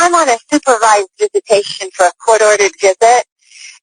I'm on a supervised visitation for a court-ordered visit,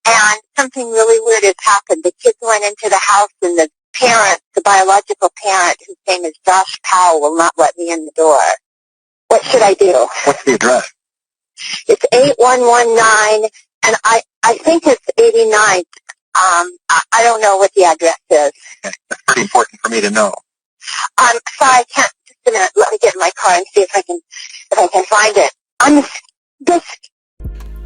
and something really weird has happened. The kids went into the house, and the parent, the biological parent, whose name is Josh Powell, will not let me in the door. What should I do? What's the address? It's 8119, and I think it's 89th. I don't know what the address is. Okay. That's pretty important for me to know. Sorry, I can't. Just a minute. Let me get in my car and see if I can find it.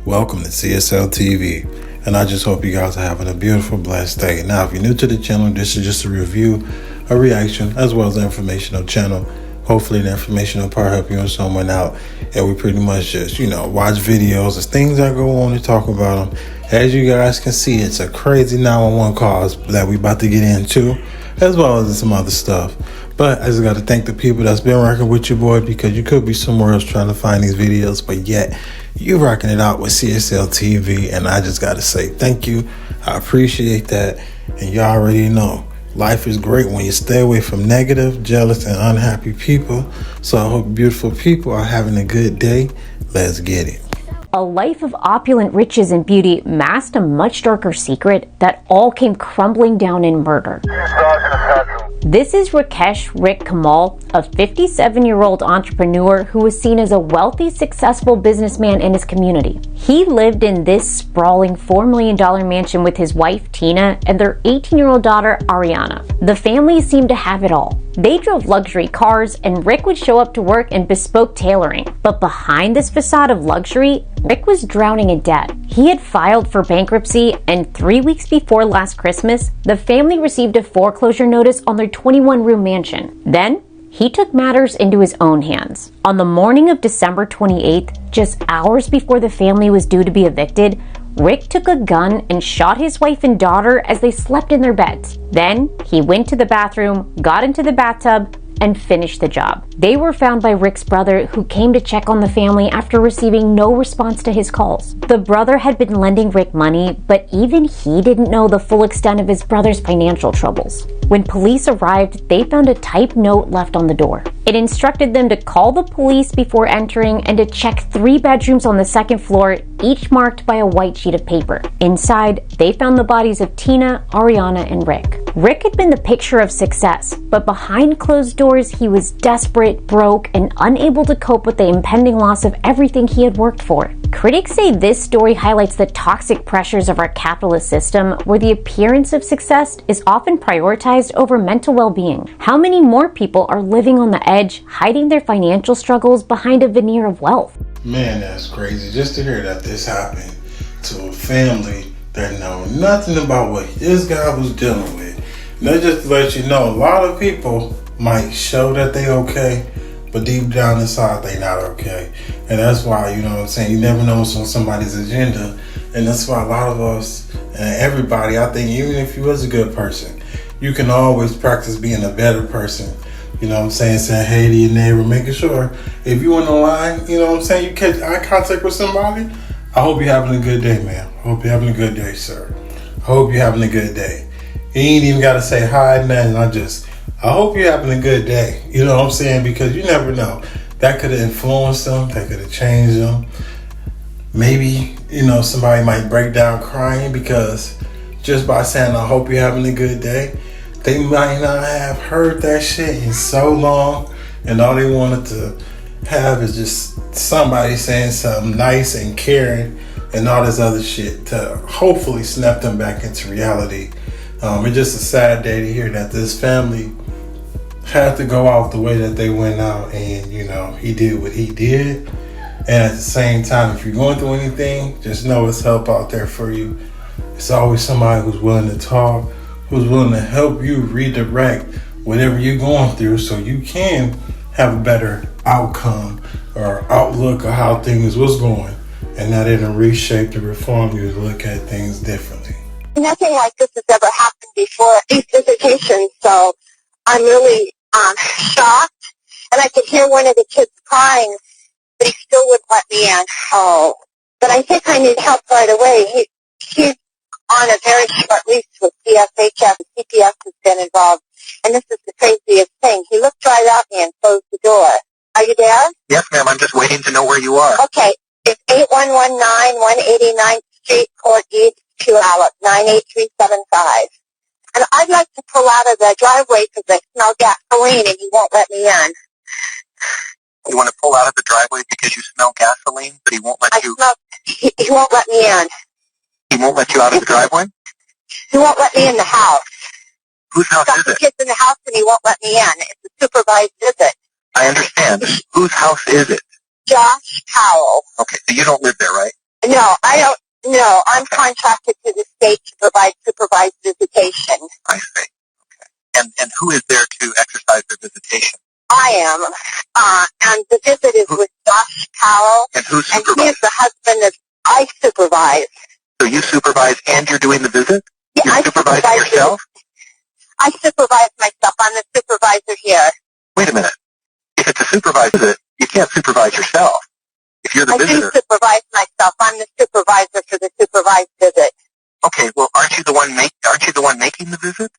Welcome to CSL TV, and I just hope you guys are having a beautiful, blessed day. Now, if you're new to the channel, this is just a review, a reaction, as well as an informational channel. Hopefully the informational part help you and someone out, and we pretty much just, watch videos as things that go on and talk about them. As you guys can see, it's a crazy 911 calls that we about to get into, as well as some other stuff. But I just got to thank the people that's been working with your boy, because you could be somewhere else trying to find these videos, but yet you rocking it out with CSL TV, and I just got to say thank you. I appreciate that, and you already know life is great when you stay away from negative, jealous, and unhappy people. So I hope beautiful people are having a good day. Let's get it. A life of opulent riches and beauty masked a much darker secret that all came crumbling down in murder. This is Rakesh Rick Kamal, a 57-year-old entrepreneur who was seen as a wealthy, successful businessman in his community. He lived in this sprawling $4 million mansion with his wife, Tina, and their 18-year-old daughter, Ariana. The family seemed to have it all. They drove luxury cars, and Rick would show up to work in bespoke tailoring. But behind this facade of luxury, Rick was drowning in debt. He had filed for bankruptcy, and 3 weeks before last Christmas, the family received a foreclosure notice on their 21-room mansion. Then, he took matters into his own hands. On the morning of December 28th, just hours before the family was due to be evicted, Rick took a gun and shot his wife and daughter as they slept in their beds. Then, he went to the bathroom, got into the bathtub, and finished the job. They were found by Rick's brother, who came to check on the family after receiving no response to his calls. The brother had been lending Rick money, but even he didn't know the full extent of his brother's financial troubles. When police arrived, they found a typed note left on the door. It instructed them to call the police before entering and to check 3 bedrooms on the second floor, each marked by a white sheet of paper. Inside, they found the bodies of Tina, Ariana, and Rick. Rick had been the picture of success, but behind closed doors, he was desperate, broke, and unable to cope with the impending loss of everything he had worked for. Critics say this story highlights the toxic pressures of our capitalist system, where the appearance of success is often prioritized over mental well-being. How many more people are living on the edge, hiding their financial struggles behind a veneer of wealth? Man, that's crazy. Just to hear that this happened to a family that know nothing about what this guy was dealing with. That just to let you know, a lot of people might show that they okay, but deep down inside they not okay. And that's why, you never know what's on somebody's agenda. And that's why a lot of us and everybody, I think, even if you was a good person, you can always practice being a better person. Saying hey to your neighbor, making sure if you in the line, you catch eye contact with somebody. I hope you're having a good day, man. I hope you're having a good day, sir. I hope you're having a good day. You ain't even got to say hi, nothing. I hope you're having a good day. You know what I'm saying? Because you never know. That could have influenced them. That could have changed them. Maybe, somebody might break down crying because just by saying, I hope you're having a good day, they might not have heard that shit in so long, and all they wanted to have is just somebody saying something nice and caring and all this other shit to hopefully snap them back into reality. It's just a sad day to hear that this family had to go out the way that they went out, and he did what he did. And at the same time, if you're going through anything, just know it's help out there for you. It's always somebody who's willing to talk, who's willing to help you redirect whatever you're going through so you can have a better outcome or outlook of how things was going, and that it'll reshape to reform you to look at things differently. Nothing like this has ever happened before at these visitations, so I'm really shocked. And I could hear one of the kids crying, but he still wouldn't let me in. Oh, but I think I need help right away. He's on a very short lease with CSHS. CPS has been involved, and this is the craziest thing. He looked right at me and closed the door. Are you there? Yes, ma'am. I'm just waiting to know where you are. Okay. It's 8119 189th Street, Port East, Puyallup, 98375. And I'd like to pull out of the driveway because I smell gasoline and he won't let me in. You want to pull out of the driveway because you smell gasoline, but he won't let you... He won't let me in. He won't let you out of the driveway? He won't let me in the house. Whose house He's got is the it? kids in the house and he won't let me in. It's a supervised visit. I understand. Whose house is it? Josh Powell. Okay, so you don't live there, right? No, I don't. No, I'm contracted to the state to provide supervised visitation. I see. Okay. And who is there to exercise their visitation? I am. And the visit is with Josh Powell. And who And supervises? he's the husband that I supervise. So you supervise and you're doing the visit? Yeah, You're supervising yourself? I supervise myself. I'm the supervisor here. Wait a minute. If it's a supervised visit, you can't supervise yourself. If you're the I do visitor. supervise myself. I'm the supervisor for the supervised visit. Okay, well, aren't you the one making the visit?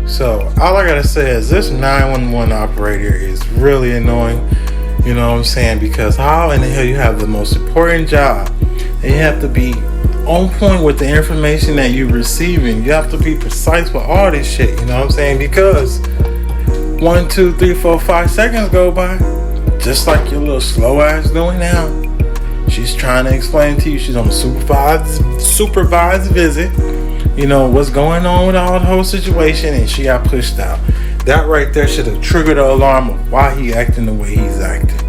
So all I gotta say is this 911 operator is really annoying. You know what I'm saying? Because how in the hell you have the most important job and you have to be on point with the information that you're receiving. You have to be precise with all this shit. You know what I'm saying? Because 1, 2, 3, 4, 5 seconds go by, just like your little slow ass doing now. She's trying to explain to you she's on a supervised visit. You know what's going on with the whole situation, and she got pushed out. That right there should have triggered the alarm of why he acting the way he's acting,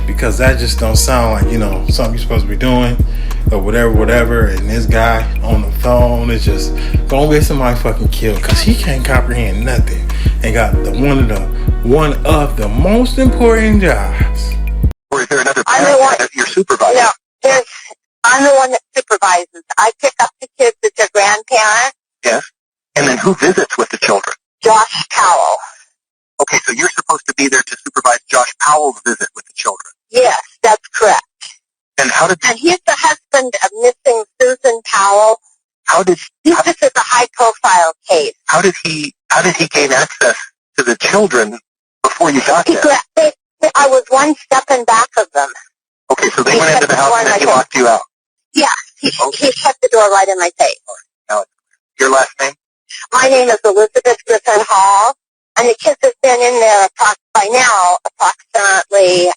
because that just don't sound like, you know, something you're supposed to be doing or whatever. And this guy on the phone is just gonna get somebody fucking killed because he can't comprehend nothing and got one of the most important jobs. Or is there another parent that you're supervising? No, I'm the one that supervises. I pick up the kids as their grandparent. Yes. And then who visits with the children? Josh Powell. Okay, so you're supposed to be there to supervise Josh Powell's visit with the children. Yes, that's correct. And And he's the husband of missing Susan Powell. This is a high-profile case. How did he gain access to the children before you got there? I was one step in back of them. Okay, so they went into the house and then he locked you out. Yeah, he shut the door right in my face. Now, your last name? My name is Elizabeth Griffin Hall, and the kids have been in there by now approximately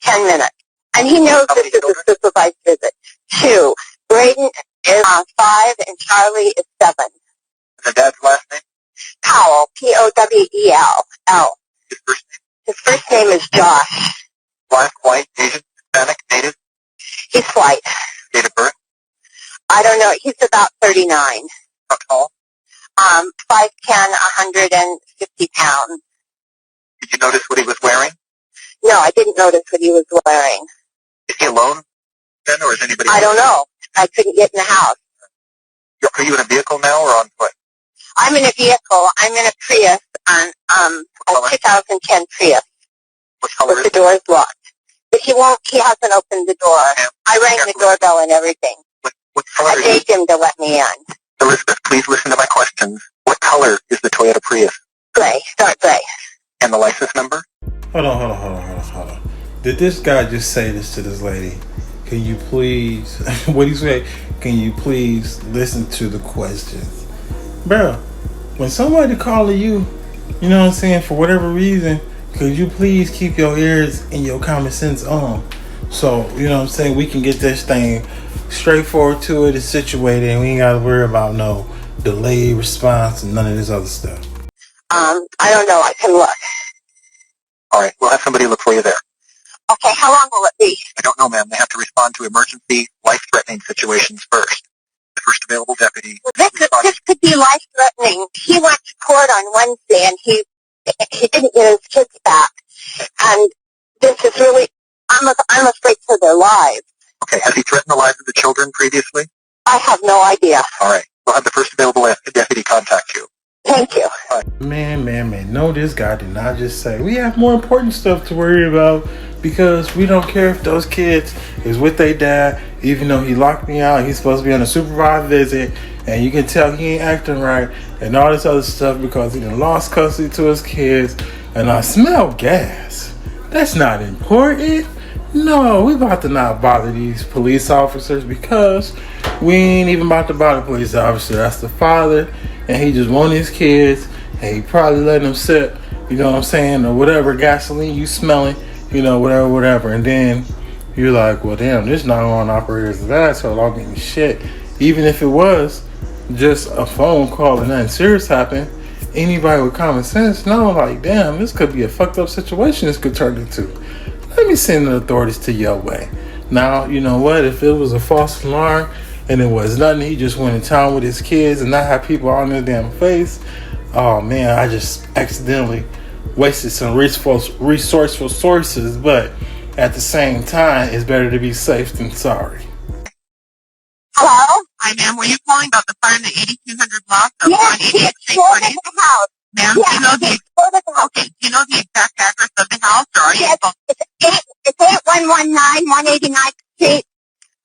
10 minutes. And he knows this is a supervised visit. 2. Braden is 5, and Charlie is 7. And the dad's last name? Powell, Powell. His first name? His first name is Josh. Black, white, Asian, Hispanic, Native? He's white. Date of birth? I don't know. He's about 39. How tall? 5'10", 150 pounds. Did you notice what he was wearing? No, I didn't notice what he was wearing. Is he alone then, or is anybody I don't know. I couldn't get in the house. Are you in a vehicle now or on foot? I'm in a vehicle. I'm in a Prius, a 2010 Prius. What color with is the doors locked. But he hasn't opened the door. I rang the doorbell and everything. What color I begged him to let me in. Elizabeth, please listen to my questions. What color is the Toyota Prius? Gray, dark gray. And the license number? Hold on. Did this guy just say this to this lady? Can you please, what do you say? Can you please listen to the questions? Bro, when somebody calling you, you know what I'm saying, for whatever reason, could you please keep your ears and your common sense on? So, you know what I'm saying, we can get this thing straightforward to it, it's situated, and we ain't got to worry about no delayed response and none of this other stuff. I don't know. I can look. All right, we'll have somebody look for you there. Okay, how long will it be? I don't know, ma'am. They have to respond to emergency, life-threatening situations first. The first available deputy. This could be life-threatening. He went to court on Wednesday, and he didn't get his kids back. And this is really, I'm afraid for their lives. Okay, has he threatened the lives of the children previously? I have no idea. All right, we'll have the first available deputy contact you. Thank you. Man. No, this guy did not just say, we have more important stuff to worry about because we don't care if those kids is with their dad, even though he locked me out. He's supposed to be on a supervised visit, and you can tell he ain't acting right and all this other stuff because he done lost custody to his kids. And I smell gas. That's not important. No, we about to not bother these police officers because we ain't even about to bother police officer. That's the father, and he just want his kids, and he probably letting them sip, you know what I'm saying, or whatever gasoline you smelling, you know, whatever. And then you're like, well, damn, this 911 operator is an asshole. I'll give you shit. Even if it was just a phone call and nothing serious happened, anybody with common sense know, like, damn, this could be a fucked up situation this could turn into. Let me send the authorities to your way. Now, you know what? If it was a false alarm and it was nothing, he just went in town with his kids and not have people on their damn face. Oh man, I just accidentally wasted some resourceful sources, but at the same time, it's better to be safe than sorry. Hello? Hi, ma'am. Were you calling about the fire in the 8200 block of Yes, 188th Street, exploded the house. Ma'am, Yeah, do you know he exploded the house. do you know the exact address of the house, or are you Yes, it's 8119 189th Street,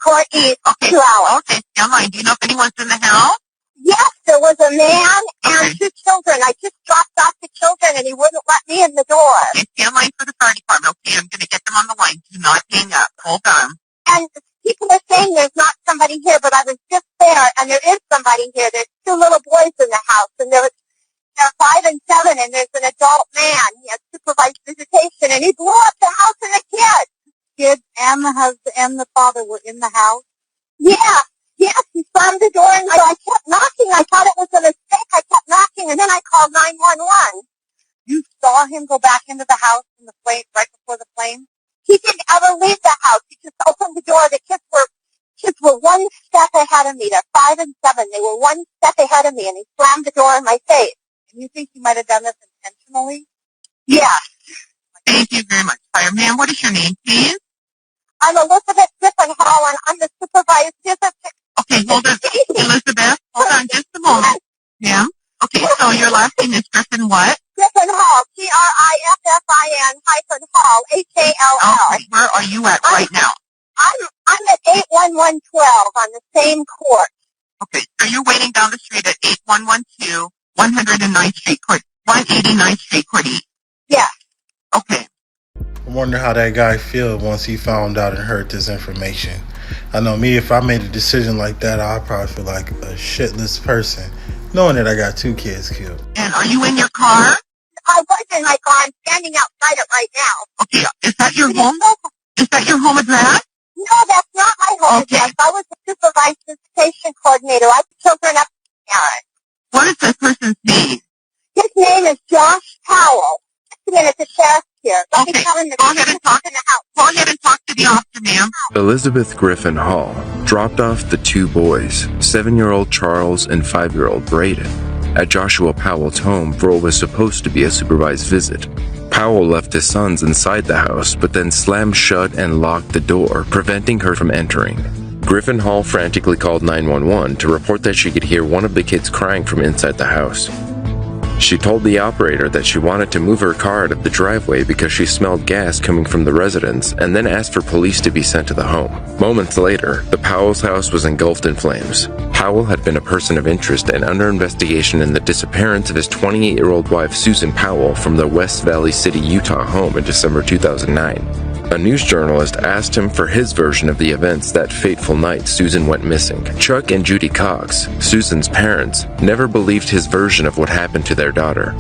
Court East, okay? 2 hours. Okay, stand line. Do you know if anyone's in the house? Yes, there was a man and Okay. 2 children. I just dropped off the children and he wouldn't let me in the door. Okay, stand line for the fire department. Okay, I'm going to get them on the line. Do not hang up. Hold on. And people are saying there's not somebody here, but I was just there and there is somebody here. There's 2 little boys in the house and they're 5 and 7 and there's an adult man. He has supervised visitation and he blew up the house and the kids. Kids and the husband and the father were in the house? Yeah. Yes, he slammed the door and so I kept knocking. I thought it was a mistake. I kept knocking and then I called 911. You saw him go back into the house in the flame, right before the flame? He didn't ever leave the house. He just opened the door. The kids were 1 step ahead of me. They're 5 and 7. They were 1 step ahead of me and he slammed the door in my face. And you think he might have done this intentionally? Yeah. Thank you very much, fireman. What is your name, please? I'm Elizabeth Griffin Hall and I'm the supervised visitor. Okay, hold on. Elizabeth, hold on just a moment. Ma'am? Okay, so your last name is Griffin what? Griffin Hall, Griffin Hall, Hall. Okay, where are you at right now? I'm at 81112 on the same court. Okay, so you're waiting down the street at 8112 109th Street, 189th Street, Court East. Yeah. Okay. I wonder how that guy feel once he found out and heard this information. I know me, if I made a decision like that, I'd probably feel like a shitless person, knowing that I got 2 kids killed. And are you in your car? I was in my car. I'm standing outside it right now. Okay, is that your home? Is that your home address? No, that's not my home address. I was the supervised visitation coordinator. I took children up to parents. What is this person's name? His name is Josh Powell. Just a minute, the sheriff's here. Let me Okay, tell him to go ahead and talk in the house. Go ahead and talk to the officer, ma'am. Elizabeth Griffin Hall dropped off the 2 boys, 7-year-old Charles and 5-year-old Braden, at Joshua Powell's home for what was supposed to be a supervised visit. Powell left his sons inside the house, but then slammed shut and locked the door, preventing her from entering. Griffin Hall frantically called 911 to report that she could hear one of the kids crying from inside the house. She told the operator that she wanted to move her car out of the driveway because she smelled gas coming from the residence, and then asked for police to be sent to the home. Moments later, the Powell's house was engulfed in flames. Powell had been a person of interest and under investigation in the disappearance of his 28-year-old wife Susan Powell from their West Valley City, Utah home in December 2009. A news journalist asked him for his version of the events that fateful night Susan went missing. Chuck and Judy Cox, Susan's parents, never believed his version of what happened to their daughter.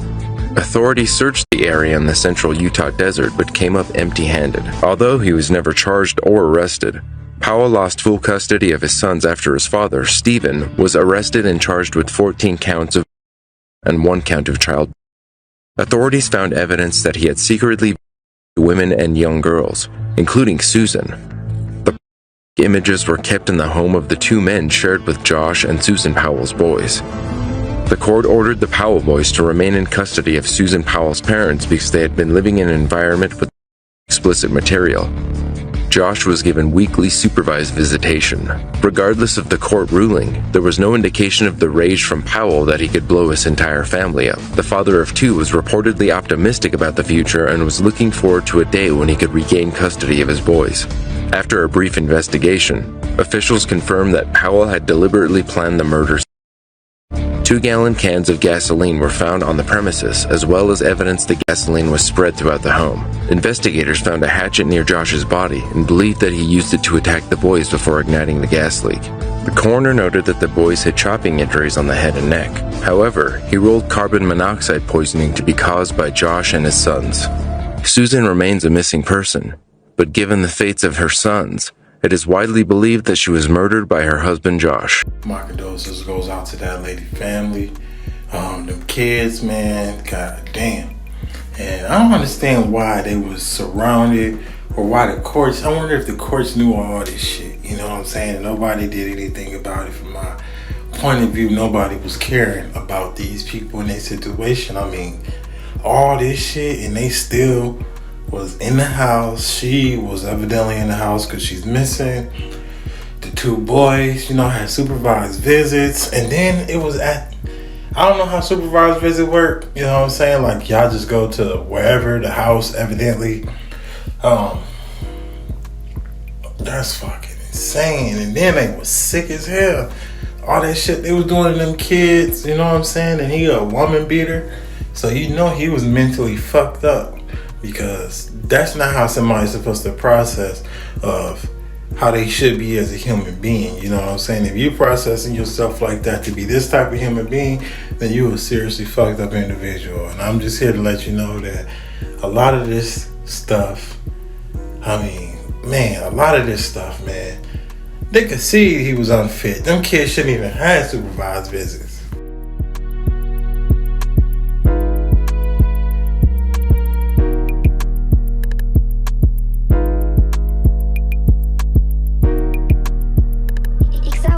Authorities searched the area in the central Utah desert but came up empty-handed. Although he was never charged or arrested, Powell lost full custody of his sons after his father, Stephen, was arrested and charged with 14 counts of and 1 count of child. Authorities found evidence that he had secretly women and young girls, including Susan. The images were kept in the home of the 2 men shared with Josh and Susan Powell's boys. The court ordered the Powell boys to remain in custody of Susan Powell's parents because they had been living in an environment with explicit material. Josh was given weekly supervised visitation. Regardless of the court ruling, there was no indication of the rage from Powell that he could blow his entire family up. The father of 2 was reportedly optimistic about the future and was looking forward to a day when he could regain custody of his boys. After a brief investigation, officials confirmed that Powell had deliberately planned the murders. 2-gallon cans of gasoline were found on the premises, as well as evidence the gasoline was spread throughout the home. Investigators found a hatchet near Josh's body and believed that he used it to attack the boys before igniting the gas leak. The coroner noted that the boys had chopping injuries on the head and neck. However, he ruled carbon monoxide poisoning to be caused by Josh and his sons. Susan remains a missing person, but given the fates of her sons, it is widely believed that she was murdered by her husband Josh. My condolences goes out to that lady family, them kids, man, god damn. And I don't understand why they was surrounded, or why the courts, I wonder if the courts knew all this shit, you know what I'm saying? Nobody did anything about it. From my point of view, nobody was caring about these people in their situation. I mean, all this shit, and they still was in the house. She was evidently in the house because she's missing. The 2 boys, you know, had supervised visits. And then it was I don't know how supervised visit work. You know what I'm saying? Like, y'all just go to wherever, the house, evidently. That's fucking insane. And then they was sick as hell. All that shit they was doing to them kids, you know what I'm saying? And he a woman beater. So you know he was mentally fucked up. Because that's not how somebody's supposed to process of how they should be as a human being. You know what I'm saying? If you're processing yourself like that to be this type of human being, then you're a seriously fucked up individual. And I'm just here to let you know that a lot of this stuff, I mean, man, a lot of this stuff, man, they could see he was unfit. Them kids shouldn't even have supervised visits.